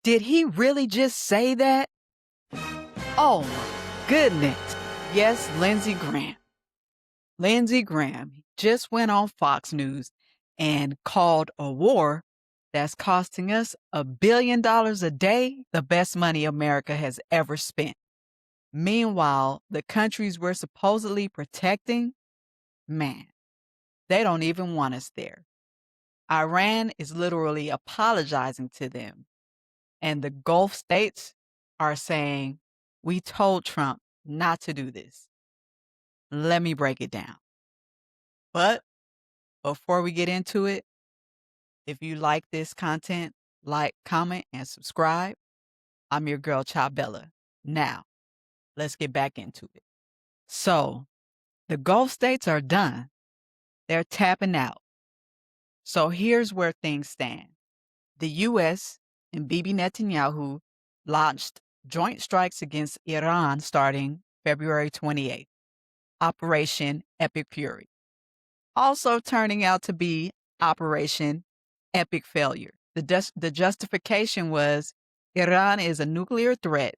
Did he really just say that? Oh my goodness. Yes, Lindsey Graham. Lindsey Graham just went on Fox News and called a war that's costing us $1 billion a day the best money America has ever spent. Meanwhile, the countries we're supposedly protecting, man, they don't even want us there. Iran is literally apologizing to them. And the Gulf states are saying, we told Trump not to do this. Let me break it down. But before we get into it, if you like this content, like, comment, and subscribe. I'm your girl, Chabella. Now, let's get back into it. So, the Gulf states are done. They're tapping out. So here's where things stand. The U.S. and Bibi Netanyahu launched joint strikes against Iran starting February 28th, Operation Epic Fury, also turning out to be Operation Epic Failure. The justification was Iran is a nuclear threat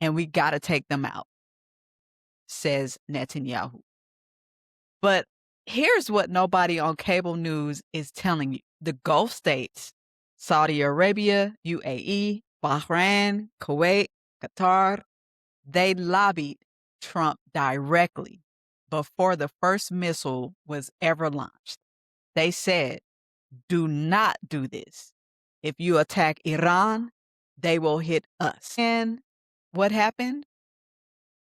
and we got to take them out, says Netanyahu. But here's what nobody on cable news is telling you. The Gulf states, Saudi Arabia, UAE, Bahrain, Kuwait, Qatar, they lobbied Trump directly before the first missile was ever launched. They said, do not do this. If you attack Iran, they will hit us. And what happened?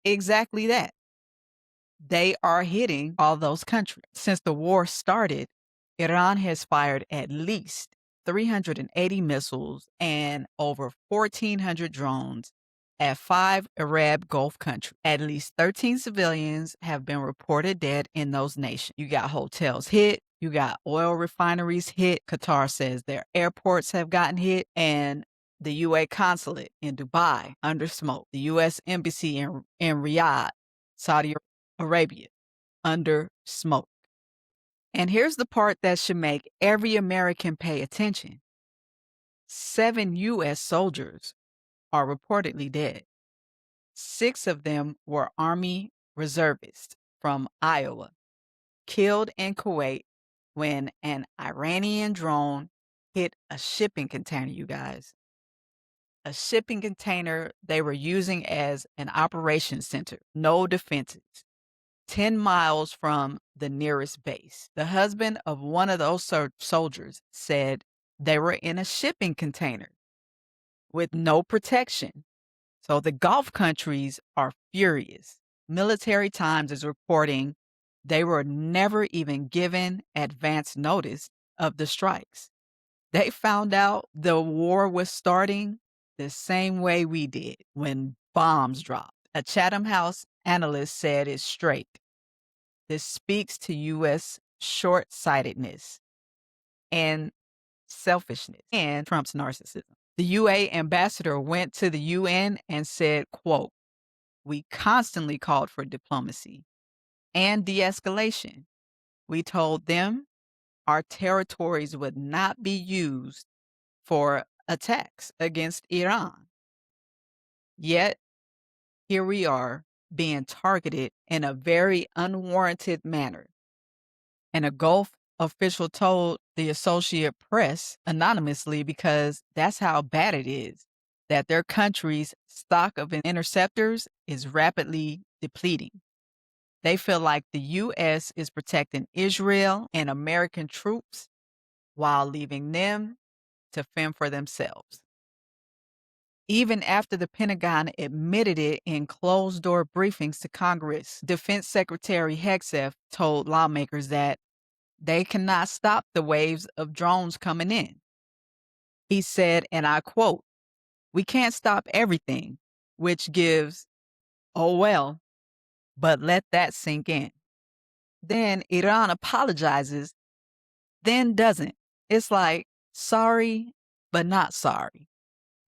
Exactly that. They are hitting all those countries. Since the war started, Iran has fired at least 380 missiles and over 1,400 drones at 5 Arab Gulf countries. At least 13 civilians have been reported dead in those nations. You got hotels hit. You got oil refineries hit. Qatar says their airports have gotten hit. And the UA consulate in Dubai under smoke. The U.S. embassy in Riyadh, Saudi Arabia, under smoke. And here's the part that should make every American pay attention. 7 U.S. soldiers are reportedly dead. 6 of them were Army reservists from Iowa, killed in Kuwait when an Iranian drone hit a shipping container, you guys. A shipping container they were using as an operations center. No defenses. 10 miles from the nearest base. The husband of one of those soldiers said they were in a shipping container with no protection. So the Gulf countries are furious. Military Times is reporting they were never even given advance notice of the strikes. They found out the war was starting the same way we did when bombs dropped. A Chatham House analyst said it's straight. This speaks to U.S. short-sightedness and selfishness and Trump's narcissism. The UA ambassador went to the UN and said, quote, we constantly called for diplomacy and de-escalation. We told them our territories would not be used for attacks against Iran. Yet, here we are being targeted in a very unwarranted manner. And a Gulf official told the Associated Press anonymously, because that's how bad it is, that their country's stock of interceptors is rapidly depleting. They feel like the U.S. is protecting Israel and American troops while leaving them to fend for themselves. Even after the Pentagon admitted it in closed-door briefings to Congress, Defense Secretary Hegseth told lawmakers that they cannot stop the waves of drones coming in. He said, and I quote, we can't stop everything, which gives, oh well, but let that sink in. Then Iran apologizes, then doesn't. It's like, sorry, but not sorry.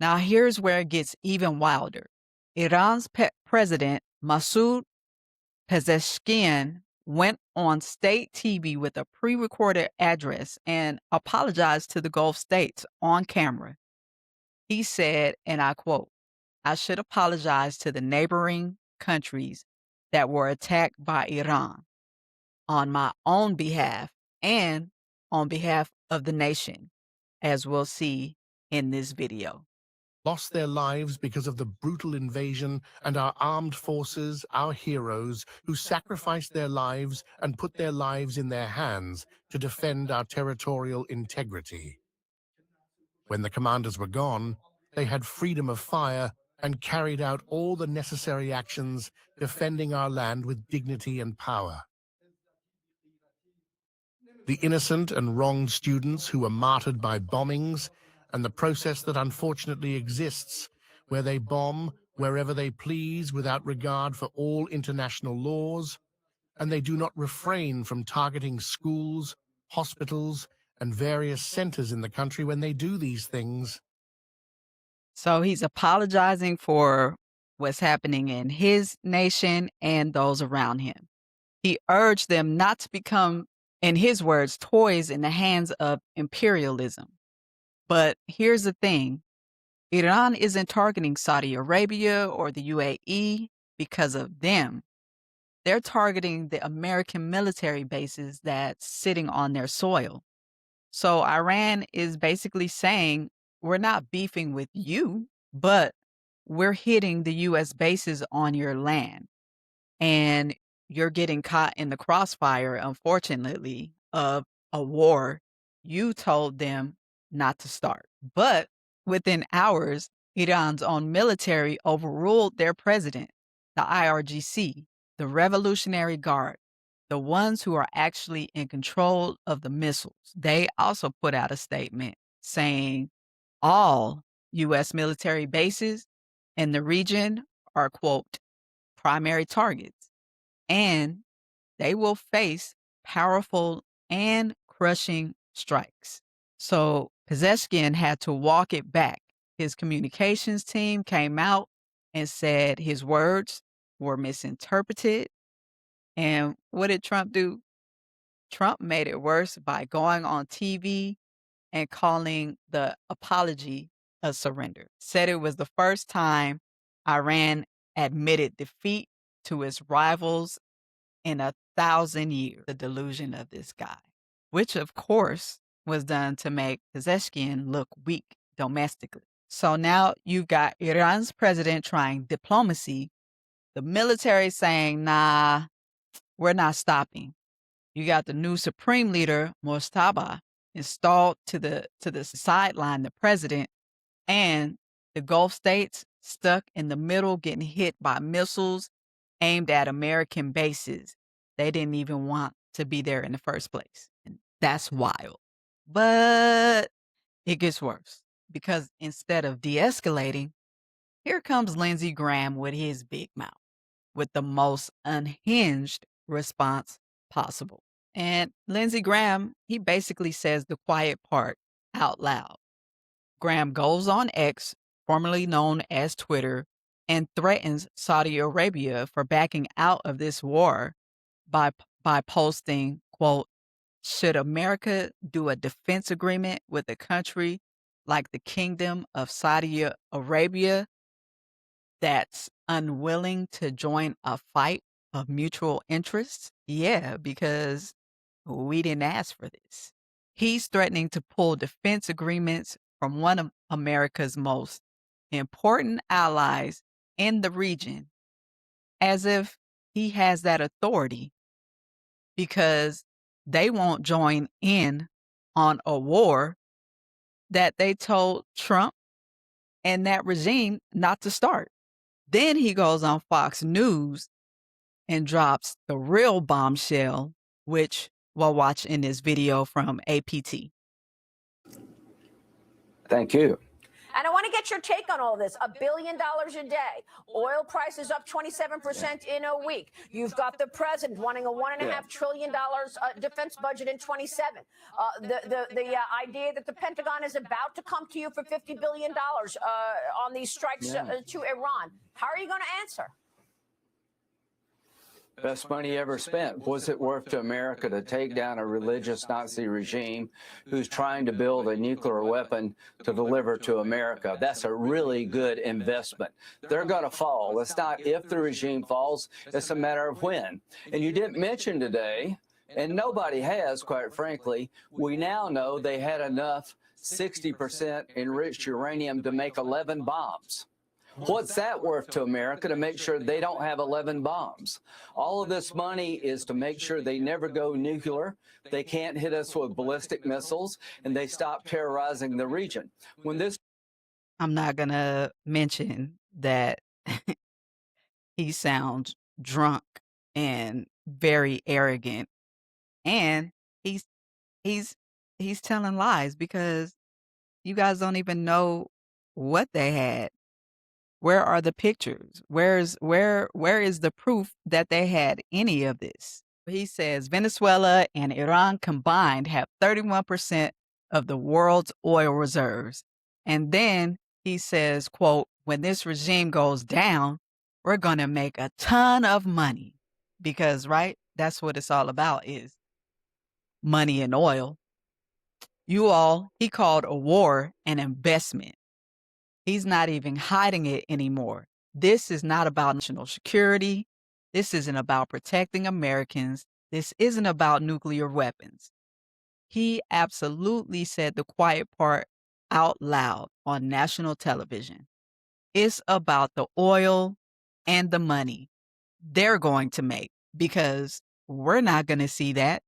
Now here's where it gets even wilder. Iran's president, Masoud Pezeshkian, went on state TV with a pre-recorded address and apologized to the Gulf states on camera. He said, and I quote, "I should apologize to the neighboring countries that were attacked by Iran on my own behalf and on behalf of the nation, as we'll see in this video." Lost their lives because of the brutal invasion, and our armed forces, our heroes, who sacrificed their lives and put their lives in their hands to defend our territorial integrity. When the commanders were gone, they had freedom of fire and carried out all the necessary actions, defending our land with dignity and power. The innocent and wronged students who were martyred by bombings, and the process that unfortunately exists, where they bomb wherever they please without regard for all international laws, and they do not refrain from targeting schools, hospitals, and various centers in the country when they do these things. So he's apologizing for what's happening in his nation and those around him. He urged them not to become, in his words, toys in the hands of imperialism. But here's the thing: Iran isn't targeting Saudi Arabia or the UAE because of them. They're targeting the American military bases that's sitting on their soil. So Iran is basically saying, we're not beefing with you, but we're hitting the US bases on your land. And you're getting caught in the crossfire, unfortunately, of a war you told them not to start. But within hours, Iran's own military overruled their president, the IRGC, the Revolutionary Guard, the ones who are actually in control of the missiles. They also put out a statement saying all U.S. military bases in the region are, quote, primary targets, and they will face powerful and crushing strikes. So Pezeshkian had to walk it back. His communications team came out and said his words were misinterpreted. And what did Trump do? Trump made it worse by going on TV and calling the apology a surrender. Said it was the first time Iran admitted defeat to its rivals in 1,000 years. The delusion of this guy, which of course was done to make Pezeshkian look weak domestically. So now you've got Iran's president trying diplomacy, the military saying, nah, we're not stopping. You got the new supreme leader, Mojtaba, installed to the sideline, the president, and the Gulf states stuck in the middle, getting hit by missiles aimed at American bases. They didn't even want to be there in the first place. And that's wild. But it gets worse because instead of de-escalating, here comes Lindsey Graham with his big mouth, with the most unhinged response possible. And Lindsey Graham, he basically says the quiet part out loud. Graham goes on X, formerly known as Twitter, and threatens Saudi Arabia for backing out of this war by posting, quote, "Should America do a defense agreement with a country like the Kingdom of Saudi Arabia that's unwilling to join a fight of mutual interest?" Yeah, because we didn't ask for this. He's threatening to pull defense agreements from one of America's most important allies in the region, as if he has that authority, because they won't join in on a war that they told Trump and that regime not to start. Then he goes on Fox News and drops the real bombshell, which we'll watch in this video from APT. Thank you. And I want to get your take on all this. $1 billion a day. Oil prices up 27% in a week. You've got the president wanting a $1.5 trillion defense budget in 27. The idea that the Pentagon is about to come to you for $50 billion on these strikes to Iran. How are you going to answer? Best money ever spent. Was it worth to America to take down a religious Nazi regime who's trying to build a nuclear weapon to deliver to America? That's a really good investment. They're going to fall. It's not if the regime falls, it's a matter of when. And you didn't mention today, and nobody has, quite frankly, we now know they had enough 60% enriched uranium to make 11 bombs. What's that worth to America to make sure they don't have 11 bombs? All of this money is to make sure they never go nuclear, they can't hit us with ballistic missiles, and they stop terrorizing the region. When this I'm not going to mention that he sounds drunk and very arrogant, and he's he's he's telling lies because you guys don't even know what they had. Where are the pictures? Where is the proof that they had any of this? He says Venezuela and Iran combined have 31% of the world's oil reserves. And then he says, quote, when this regime goes down, we're going to make a ton of money because, right? That's what it's all about is money and oil. He called a war an investment. He's not even hiding it anymore. This is not about national security. This isn't about protecting Americans. This isn't about nuclear weapons. He absolutely said the quiet part out loud on national television. It's about the oil and the money they're going to make because we're not going to see that.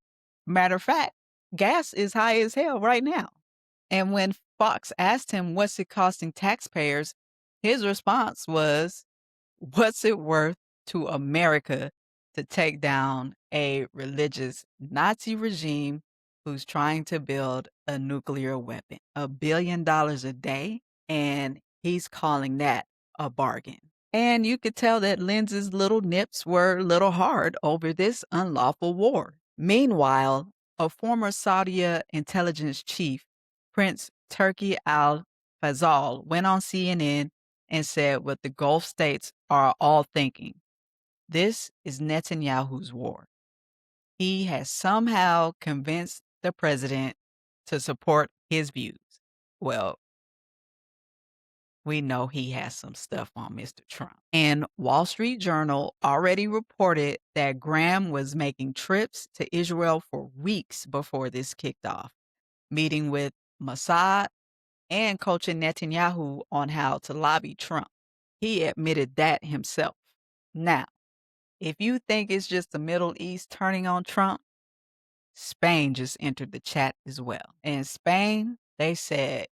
Matter of fact, gas is high as hell right now. And when Fox asked him, what's it costing taxpayers? His response was, what's it worth to America to take down a religious Nazi regime who's trying to build a nuclear weapon? $1 billion a day. And he's calling that a bargain. And you could tell that Lindsey's little nips were a little hard over this unlawful war. Meanwhile, a former Saudi intelligence chief, Prince Turki al-Fazal, went on CNN and said what the Gulf states are all thinking. This is Netanyahu's war. He has somehow convinced the president to support his views. Well, we know he has some stuff on Mr. Trump. And Wall Street Journal already reported that Graham was making trips to Israel for weeks before this kicked off, meeting with Mossad and coaching Netanyahu on how to lobby Trump. He admitted that himself. Now, if you think it's just the Middle East turning on Trump, Spain just entered the chat as well. In Spain, they said,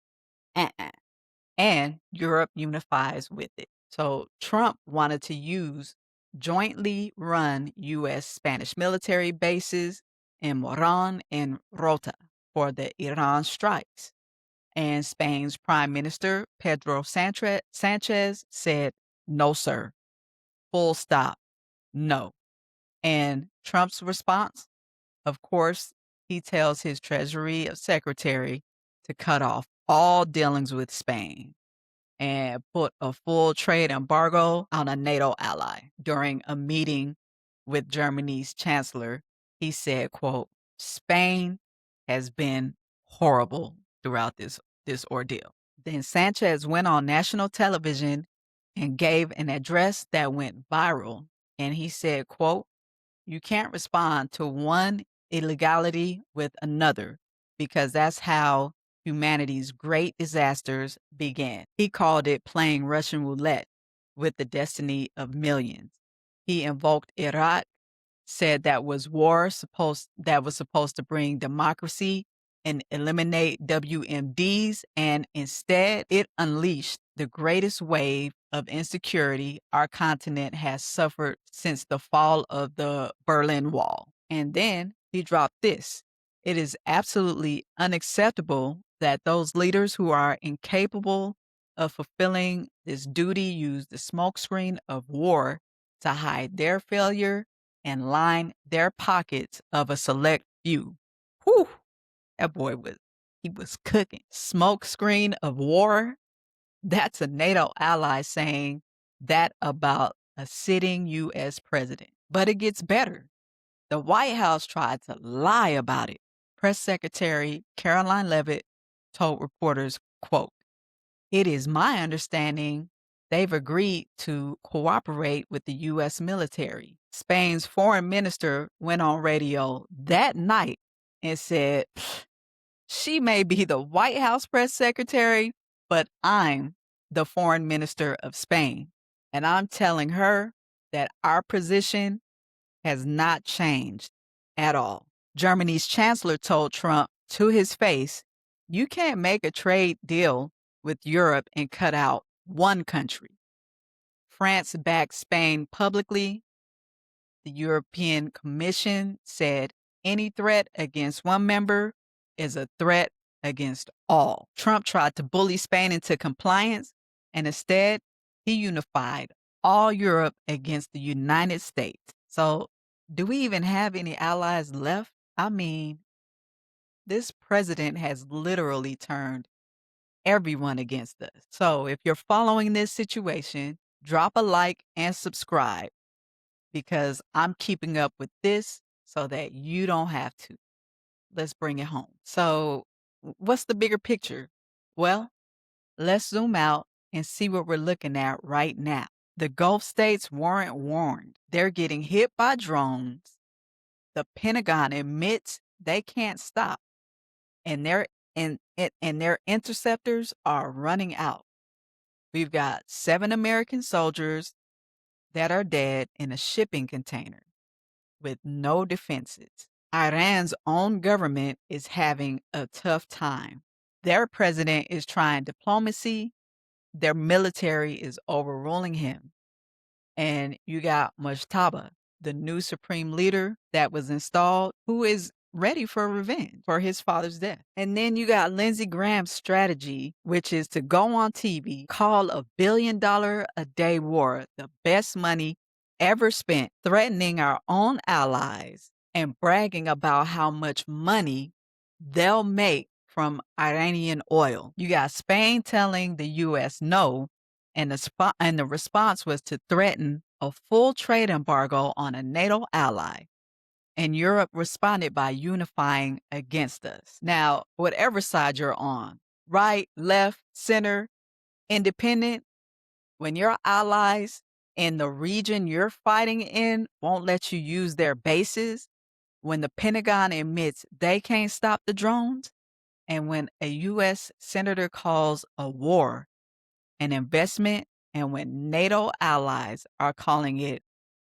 and Europe unifies with it. So Trump wanted to use jointly run U.S. Spanish military bases in Moran and Rota for the Iran strikes. And Spain's Prime Minister, Pedro Sanchez, said, no, sir. Full stop. No. And Trump's response, of course, he tells his Treasury Secretary to cut off all dealings with Spain and put a full trade embargo on a NATO ally. During a meeting with Germany's chancellor, he said, quote, Spain has been horrible throughout this ordeal. Then Sanchez went on national television and gave an address that went viral. And he said, quote, you can't respond to one illegality with another because that's how humanity's great disasters began. He called it playing Russian roulette with the destiny of millions. He invoked Iraq, said that was supposed to bring democracy and eliminate WMDs, and instead it unleashed the greatest wave of insecurity our continent has suffered since the fall of the Berlin Wall. And then he dropped this. It is absolutely unacceptable that those leaders who are incapable of fulfilling this duty use the smokescreen of war to hide their failure and line their pockets of a select few. Whew, that boy was cooking. Smokescreen of war. That's a NATO ally saying that about a sitting U.S. president. But it gets better. The White House tried to lie about it. Press Secretary Caroline Leavitt told reporters, quote, "It is my understanding they've agreed to cooperate with the U.S. military." Spain's foreign minister went on radio that night and said, "She may be the White House press secretary, but I'm the foreign minister of Spain. And I'm telling her that our position has not changed at all." Germany's chancellor told Trump to his face, "You can't make a trade deal with Europe and cut out one country." France backed Spain publicly. The European Commission said any threat against one member is a threat against all. Trump tried to bully Spain into compliance, and instead, he unified all Europe against the United States. So, do we even have any allies left? I mean, this president has literally turned everyone against us. So, if you're following this situation, drop a like and subscribe, because I'm keeping up with this so that you don't have to. Let's bring it home. So, what's the bigger picture? Well, let's zoom out and see what we're looking at right now. The Gulf states weren't warned. They're getting hit by drones. The Pentagon admits they can't stop, and their interceptors are running out. We've got 7 American soldiers that are dead in a shipping container with no defenses. Iran's own government is having a tough time. Their president is trying diplomacy. Their military is overruling him. And you got Mujtaba, the new supreme leader that was installed, who is ready for revenge for his father's death. And then you got Lindsey Graham's strategy, which is to go on TV, call a $1 billion a day war the best money ever spent, threatening our own allies and bragging about how much money they'll make from Iranian oil. You got Spain telling the U.S. no, and the response was to threaten a full trade embargo on a NATO ally. And Europe responded by unifying against us. Now, whatever side you're on, right, left, center, independent, when your allies in the region you're fighting in won't let you use their bases, when the Pentagon admits they can't stop the drones, and when a U.S. senator calls a war an investment, and when NATO allies are calling it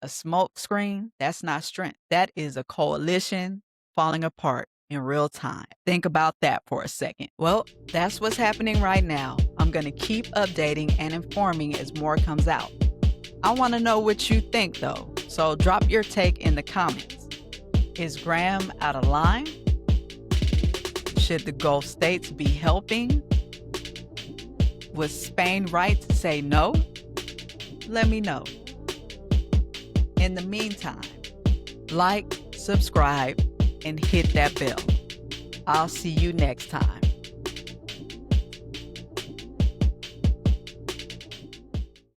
a smokescreen, that's not strength. That is a coalition falling apart in real time. Think about that for a second. Well, that's what's happening right now. I'm going to keep updating and informing as more comes out. I want to know what you think, though, so drop your take in the comments. Is Graham out of line? Should the Gulf states be helping? Was Spain right to say no? Let me know. In the meantime, like, subscribe, and hit that bell. I'll see you next time.